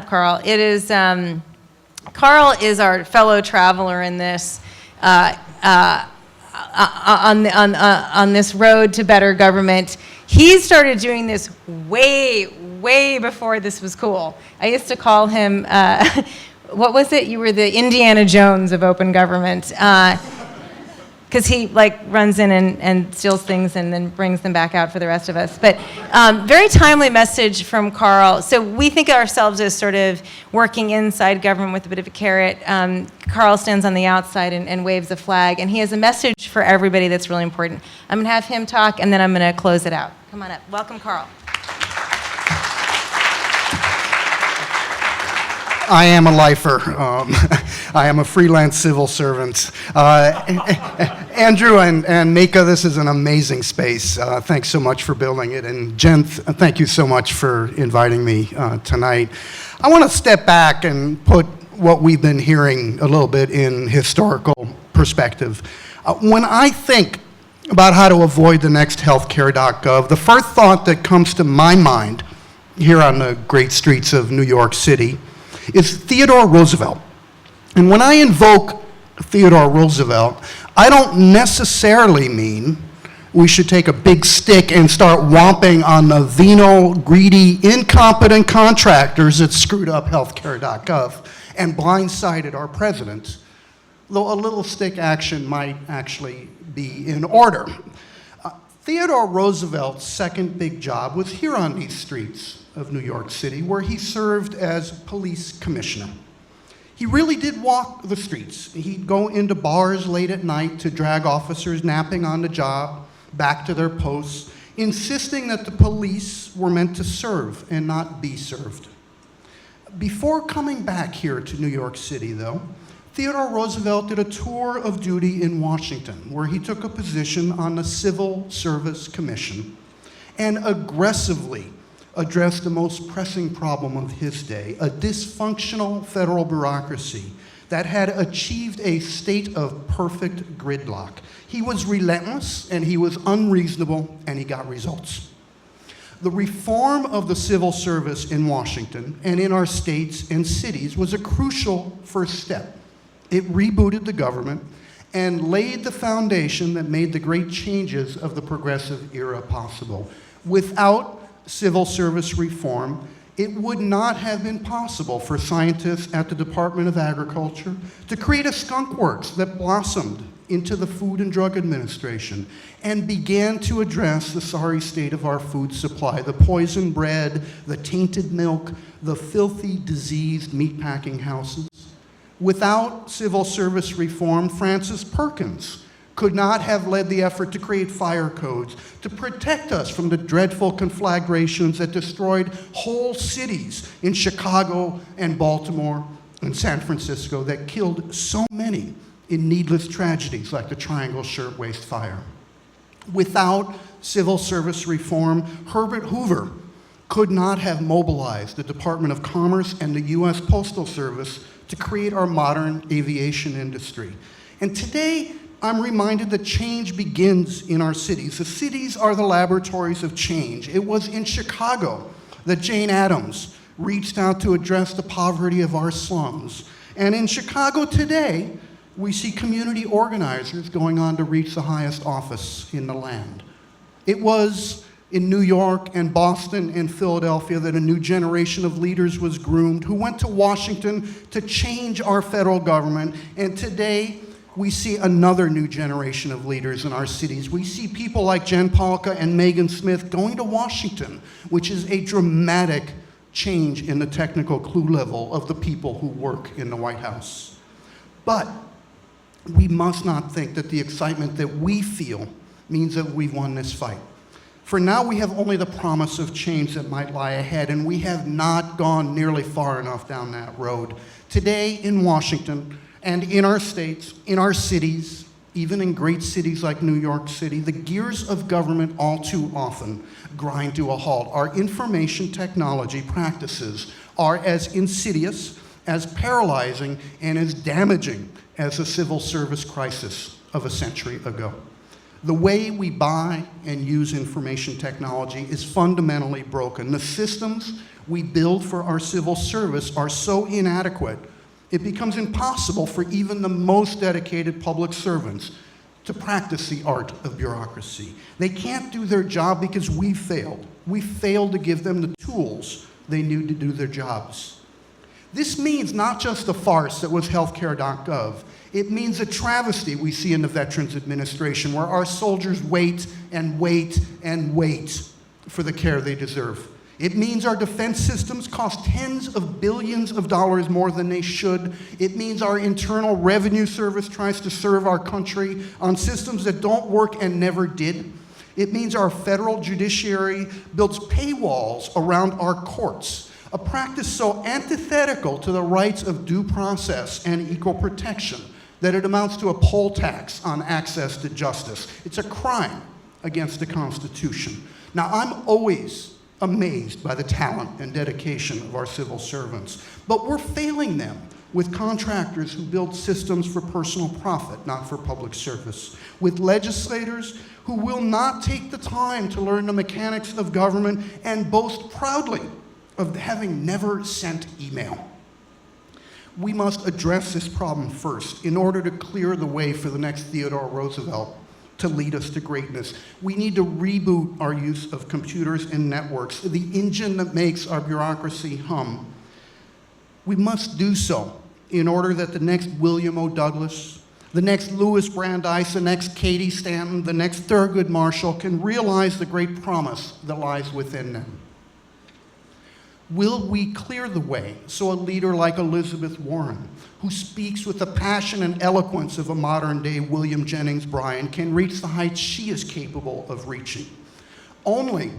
up, Carl. It is, Carl is our fellow traveler in this, on this road to better government. He started doing this way before this was cool. I used to call him, what was it? You were the Indiana Jones of open government. Because he runs in and steals things and then brings them back out for the rest of us. But very timely message from Carl. So we think of ourselves as sort of working inside government with a bit of a carrot. Carl stands on the outside and waves a flag, and he has a message for everybody that's really important. I'm going to have him talk, and then I'm going to close it out. Come on up. Welcome, Carl. I am a lifer. I am a freelance civil servant. Andrew and Mika, this is an amazing space. Thanks so much for building it. And Jen, thank you so much for inviting me tonight. I want to step back and put what we've been hearing a little bit in historical perspective. When I think about how to avoid the next healthcare.gov, the first thought that comes to my mind here on the great streets of New York City is Theodore Roosevelt. And when I invoke Theodore Roosevelt, I don't necessarily mean we should take a big stick and start whomping on the venal, greedy, incompetent contractors that screwed up healthcare.gov and blindsided our president, though a little stick action might actually be in order. Theodore Roosevelt's second big job was here on these streets of New York City, where he served as police commissioner. He really did walk the streets. He'd go into bars late at night to drag officers napping on the job back to their posts, insisting that the police were meant to serve and not be served. Before coming back here to New York City, though, Theodore Roosevelt did a tour of duty in Washington, where he took a position on the Civil Service Commission and aggressively addressed the most pressing problem of his day, a dysfunctional federal bureaucracy that had achieved a state of perfect gridlock. He was relentless, and he was unreasonable, and he got results. The reform of the civil service in Washington and in our states and cities was a crucial first step. It rebooted the government and laid the foundation that made the great changes of the progressive era possible. Without civil service reform, it would not have been possible for scientists at the Department of Agriculture to create a skunk works that blossomed into the Food and Drug Administration and began to address the sorry state of our food supply, the poisoned bread, the tainted milk, the filthy, diseased meatpacking houses. Without civil service reform, Francis Perkins could not have led the effort to create fire codes to protect us from the dreadful conflagrations that destroyed whole cities in Chicago and Baltimore and San Francisco, that killed so many in needless tragedies like the Triangle Shirtwaist Fire. Without civil service reform, Herbert Hoover could not have mobilized the Department of Commerce and the U.S. Postal Service to create our modern aviation industry. And today, I'm reminded that change begins in our cities. The cities are the laboratories of change. It was in Chicago that Jane Addams reached out to address the poverty of our slums. And in Chicago today, we see community organizers going on to reach the highest office in the land. It was in New York and Boston and Philadelphia that a new generation of leaders was groomed who went to Washington to change our federal government. And today, we see another new generation of leaders in our cities. We see people like Jen Pahlka and Megan Smith going to Washington, which is a dramatic change in the technical clue level of the people who work in the White House. But we must not think that the excitement that we feel means that we've won this fight. For now, we have only the promise of change that might lie ahead, and we have not gone nearly far enough down that road. Today in Washington, and in our states, in our cities, even in great cities like New York City, the gears of government all too often grind to a halt. Our information technology practices are as insidious, as paralyzing, and as damaging as the civil service crisis of a century ago. The way we buy and use information technology is fundamentally broken. The systems we build for our civil service are so inadequate, it becomes impossible for even the most dedicated public servants to practice the art of bureaucracy. They can't do their job because we failed. We failed to give them the tools they need to do their jobs. This means not just the farce that was healthcare.gov. It means a travesty we see in the Veterans Administration, where our soldiers wait and wait and wait for the care they deserve. It means our defense systems cost tens of billions of dollars more than they should. It means our Internal Revenue Service tries to serve our country on systems that don't work and never did. It means our federal judiciary builds paywalls around our courts, a practice so antithetical to the rights of due process and equal protection that it amounts to a poll tax on access to justice. It's a crime against the Constitution. Now, I'm always amazed by the talent and dedication of our civil servants, but we're failing them with contractors who build systems for personal profit, not for public service, with legislators who will not take the time to learn the mechanics of government and boast proudly of having never sent email. We must address this problem first in order to clear the way for the next Theodore Roosevelt to lead us to greatness. We need to reboot our use of computers and networks, the engine that makes our bureaucracy hum. We must do so in order that the next William O. Douglas, the next Louis Brandeis, the next Katie Stanton, the next Thurgood Marshall can realize the great promise that lies within them. Will we clear the way so a leader like Elizabeth Warren, who speaks with the passion and eloquence of a modern-day William Jennings Bryan, can reach the heights she is capable of reaching? Only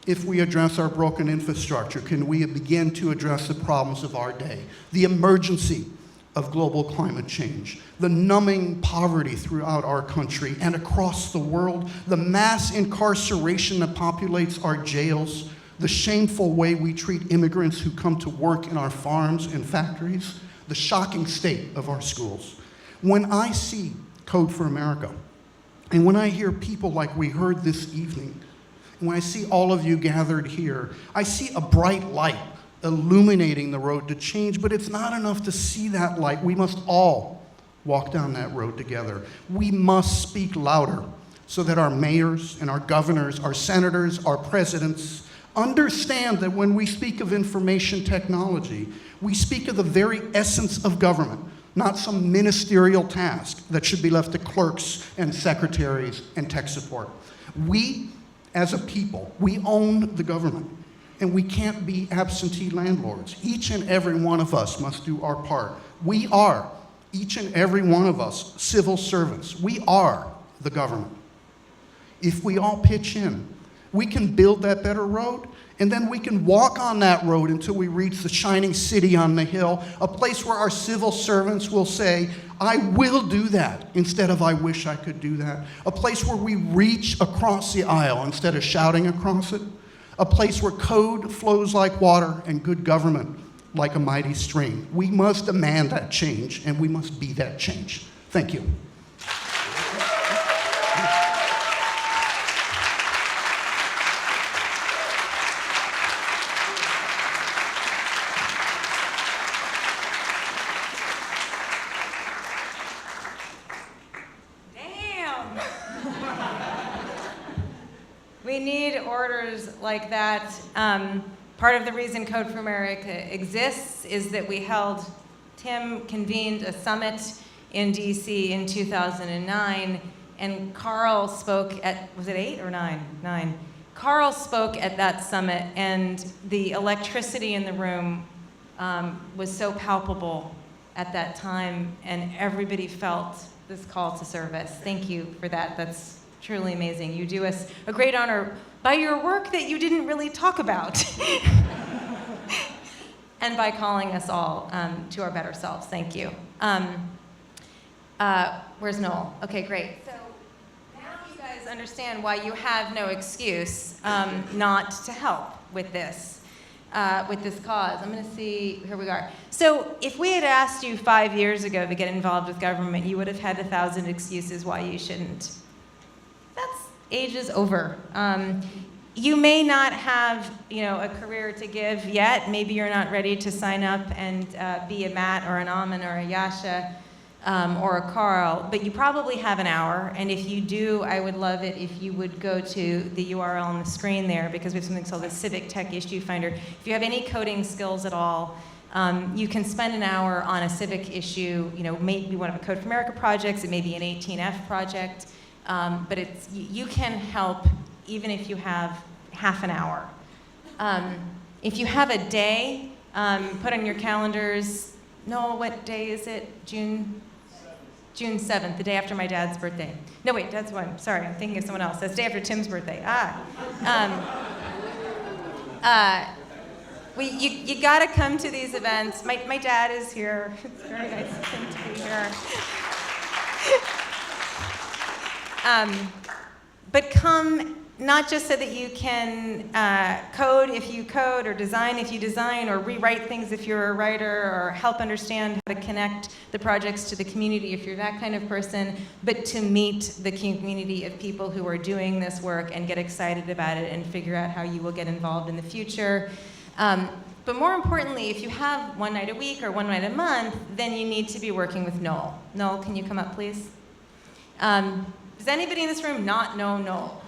if we address our broken infrastructure can we begin to address the problems of our day, the emergency of global climate change, the numbing poverty throughout our country and across the world, the mass incarceration that populates our jails, the shameful way we treat immigrants who come to work in our farms and factories, the shocking state of our schools. When I see Code for America, and when I hear people like we heard this evening, and when I see all of you gathered here, I see a bright light illuminating the road to change, but it's not enough to see that light. We must all walk down that road together. We must speak louder so that our mayors and our governors, our senators, our presidents, understand that when we speak of information technology, we speak of the very essence of government, not some ministerial task that should be left to clerks and secretaries and tech support. We, as a people, we own the government, and we can't be absentee landlords. Each and every one of us must do our part. We are, each and every one of us, civil servants. We are the government. If we all pitch in, we can build that better road, and then we can walk on that road until we reach the shining city on the hill, a place where our civil servants will say, I will do that, instead of I wish I could do that. A place where we reach across the aisle instead of shouting across it. A place where code flows like water and good government like a mighty stream. We must demand that change, and we must be that change. Thank you. We need orders like that. Part of the reason Code for America exists is that Tim convened a summit in DC in 2009, and Carl spoke at, was it 8 or 9? 9. Carl spoke at that summit, and the electricity in the room was so palpable at that time, and everybody felt this call to service. Thank you for that. That's truly amazing. You do us a great honor by your work that you didn't really talk about. And by calling us all to our better selves. Thank you. Where's Noel? Okay, great. So now you guys understand why you have no excuse not to help with this cause. I'm going to see, here we are. So if we had asked you 5 years ago to get involved with government, you would have had 1,000 excuses why you shouldn't. age is over. You may not have, a career to give yet. Maybe you're not ready to sign up and be a Matt or an Amin or a Yasha or a Carl, but you probably have an hour. And if you do, I would love it if you would go to the URL on the screen there, because we have something called the Civic Tech Issue Finder. If you have any coding skills at all, you can spend an hour on a civic issue. Maybe one of the Code for America projects. It may be an 18F project, but you can help even if you have half an hour. If you have a day, put on your calendars. Noel, what day is it? June 7th, the day after my dad's birthday. No, wait, that's one. Sorry, I'm thinking of someone else. That's the day after Tim's birthday. You got to come to these events. My dad is here. It's very nice of him to be here. But come not just so that you can code if you code, or design if you design, or rewrite things if you're a writer, or help understand how to connect the projects to the community if you're that kind of person, but to meet the community of people who are doing this work and get excited about it and figure out how you will get involved in the future. But more importantly, if you have one night a week or one night a month, then you need to be working with Noel. Noel, can you come up, please? Does anybody in this room not know Noel?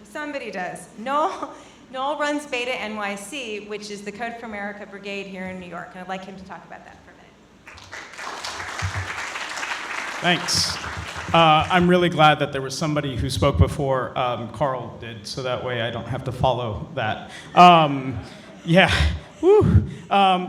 Somebody does. Noel runs Beta NYC, which is the Code for America Brigade here in New York, and I'd like him to talk about that for a minute. Thanks. I'm really glad that there was somebody who spoke before Carl did, so that way I don't have to follow that. Yeah. Woo.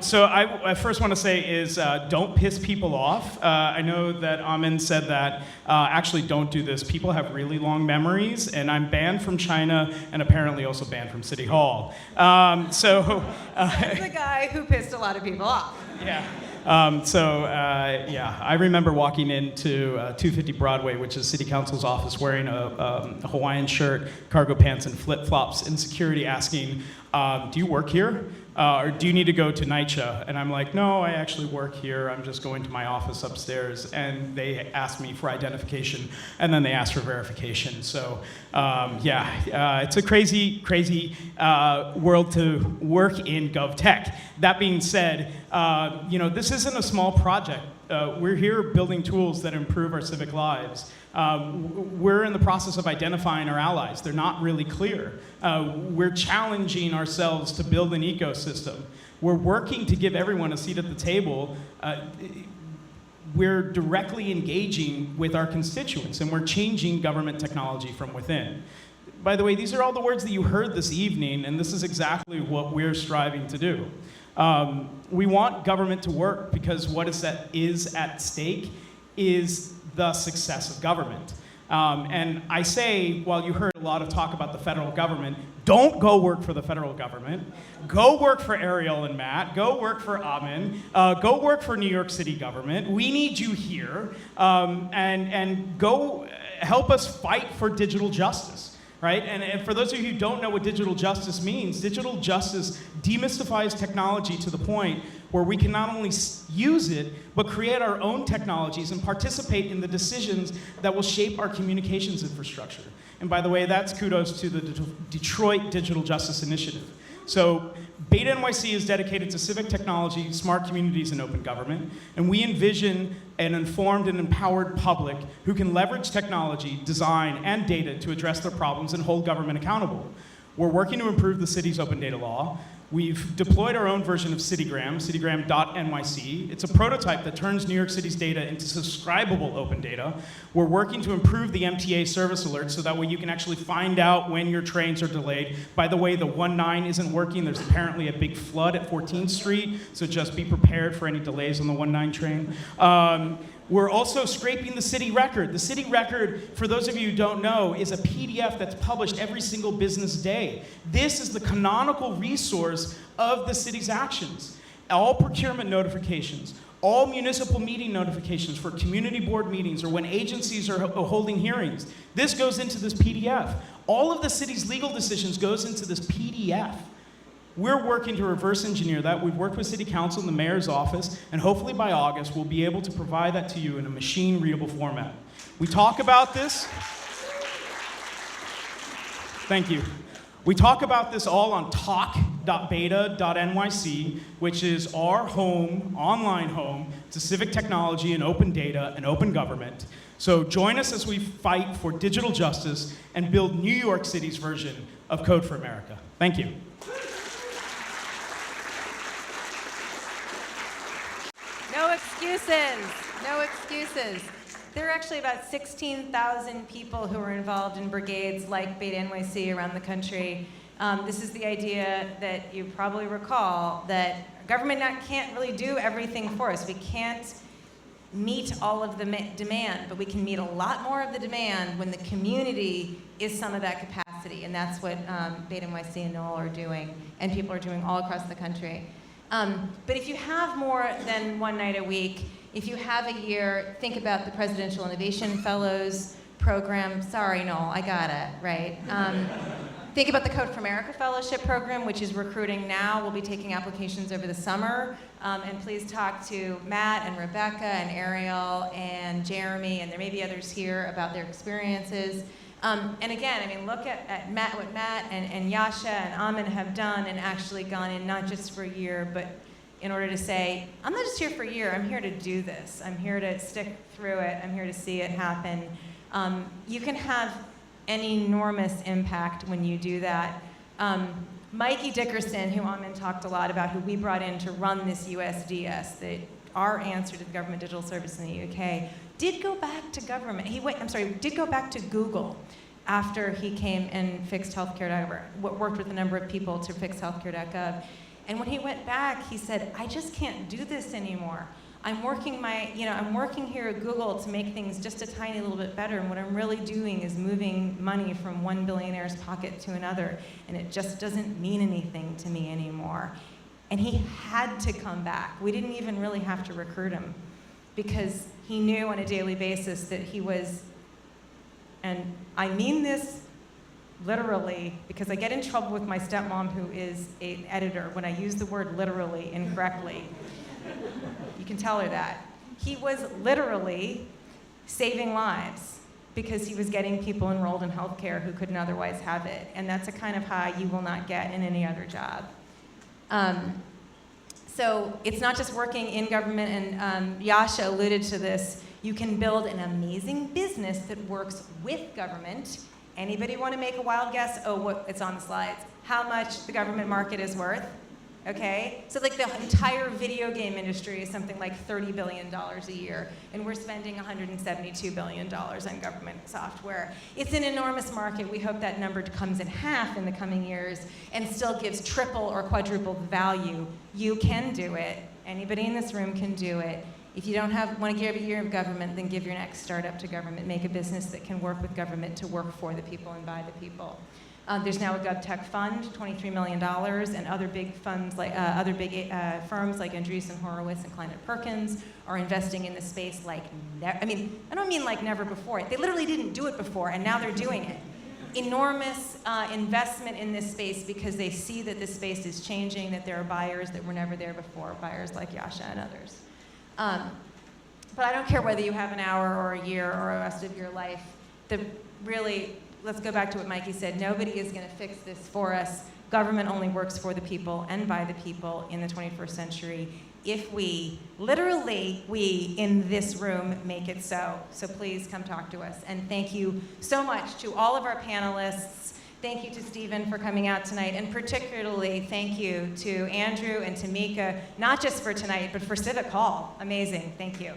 So I first want to say is don't piss people off. I know that Amin said that. Actually, don't do this. People have really long memories, and I'm banned from China and apparently also banned from City Hall. That's the guy who pissed a lot of people off. Yeah. I remember walking into 250 Broadway, which is City Council's office, wearing a Hawaiian shirt, cargo pants, and flip-flops, and security asking, do you work here? Or do you need to go to NYCHA? And I'm like, no, I actually work here. I'm just going to my office upstairs. And they asked me for identification, and then they asked for verification. So it's a crazy, crazy world to work in GovTech. That being said, this isn't a small project. We're here building tools that improve our civic lives. We're in the process of identifying our allies. They're not really clear. We're challenging ourselves to build an ecosystem. We're working to give everyone a seat at the table. We're directly engaging with our constituents, and we're changing government technology from within. By the way, these are all the words that you heard this evening, and this is exactly what we're striving to do. We want government to work because what is at stake is the success of government. And I say, while you heard a lot of talk about the federal government, don't go work for the federal government. Go work for Ariel and Matt. Go work for Amin. Go work for New York City government. We need you here. And go help us fight for digital justice. Right? And for those of you who don't know what digital justice means, digital justice demystifies technology to the point where we can not only use it, but create our own technologies and participate in the decisions that will shape our communications infrastructure. And by the way, that's kudos to the Detroit Digital Justice Initiative. So Beta NYC is dedicated to civic technology, smart communities, and open government. And we envision an informed and empowered public who can leverage technology, design, and data to address their problems and hold government accountable. We're working to improve the city's open data law. We've deployed our own version of Citygram, citygram.nyc. It's a prototype that turns New York City's data into subscribable open data. We're working to improve the MTA service alerts so that way you can actually find out when your trains are delayed. By the way, the 19 isn't working. There's apparently a big flood at 14th Street, so just be prepared for any delays on the 19 train. We're also scraping the city record. The city record, for those of you who don't know, is a PDF that's published every single business day. This is the canonical resource of the city's actions. All procurement notifications, all municipal meeting notifications for community board meetings or when agencies are holding hearings. This goes into this PDF. All of the city's legal decisions goes into this PDF. We're working to reverse engineer that. We've worked with City Council and the Mayor's office, and hopefully by August, we'll be able to provide that to you in a machine-readable format. We talk about this. Thank you. We talk about this all on talk.beta.nyc, which is our home, online home, to civic technology and open data and open government. So join us as we fight for digital justice and build New York City's version of Code for America. Thank you. No excuses. No excuses. There are actually about 16,000 people who are involved in brigades like Beta NYC around the country. This is the idea that you probably recall that government can't really do everything for us. We can't meet all of the demand, but we can meet a lot more of the demand when the community is some of that capacity. And that's what Beta NYC and Noel are doing, and people are doing all across the country. But if you have more than one night a week, if you have a year, think about the Presidential Innovation Fellows program. Sorry, Noel, I got it, right? Think about the Code for America Fellowship Program, which is recruiting now. We'll be taking applications over the summer. And please talk to Matt and Rebecca and Ariel and Jeremy, and there may be others here about their experiences. And again, I mean, look at Matt, what Matt and Yasha and Amin have done and actually gone in not just for a year, but in order to say, I'm not just here for a year, I'm here to do this. I'm here to stick through it. I'm here to see it happen. You can have an enormous impact when you do that. Mikey Dickerson, who Amin talked a lot about, who we brought in to run this USDS, our answer to the government digital service in the UK, did go back to government. Did go back to Google after he came and fixed healthcare.gov, worked with a number of people to fix healthcare.gov. And when he went back, he said, I just can't do this anymore. I'm working here at Google to make things just a tiny little bit better, and what I'm really doing is moving money from one billionaire's pocket to another, and it just doesn't mean anything to me anymore. And he had to come back. We didn't even really have to recruit him, because he knew on a daily basis that he was, and I mean this literally, because I get in trouble with my stepmom, who is an editor, when I use the word literally incorrectly. You can tell her that. He was literally saving lives because he was getting people enrolled in healthcare who couldn't otherwise have it. And that's a kind of high you will not get in any other job. So it's not just working in government, and Yasha alluded to this. You can build an amazing business that works with government. Anybody want to make a wild guess? Oh, it's on the slides. How much the government market is worth? Okay, so like the entire video game industry is something like $30 billion a year, and we're spending $172 billion on government software. It's an enormous market. We hope that number comes in half in the coming years and still gives triple or quadruple the value. You can do it. Anybody in this room can do it. If you don't want to give a year of government, then give your next startup to government. Make a business that can work with government to work for the people and by the people. There's now a GovTech fund, $23 million, and other big funds, like firms like Andreessen Horowitz and Klein & Perkins are investing in the space like, I don't mean like never before. They literally didn't do it before, and now they're doing it. Enormous investment in this space because they see that this space is changing, that there are buyers that were never there before, buyers like Yasha and others. But I don't care whether you have an hour or a year or the rest of your life. Let's go back to what Mikey said. Nobody is going to fix this for us. Government only works for the people and by the people in the 21st century if we in this room make it so. So please come talk to us. And thank you so much to all of our panelists. Thank you to Stephen for coming out tonight, and particularly thank you to Andrew and to Mika, not just for tonight, but for Civic Hall. Amazing. Thank you.